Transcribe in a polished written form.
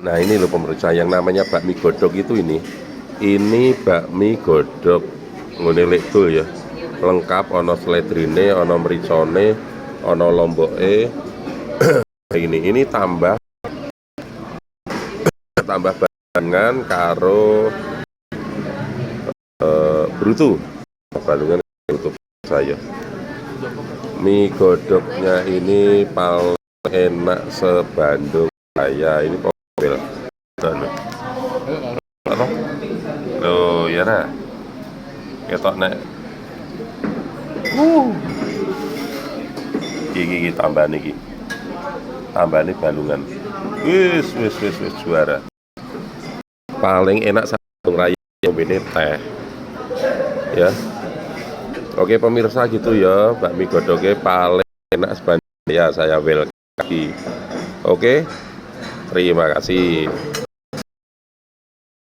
Nah ini loh pemirsa, yang namanya bakmi godok itu ini bakmi godok ngene lektul ya, lengkap, ono sledrine, ono mericone, ono lomboke. Ini tambah balungan karo brutu, balungan brutu saya. Mie godoknya ini paling enak se-Bandung saya. Ini mobil loh ya nah ketok nek iki tambahan iki, tambahan balungan, wis juara. Paling enak Bandung Raya ini teh ya. Oke pemirsa gitu ya, bakmi godoknya paling enak Bandung ya, saya welcome. Oke, terima kasih.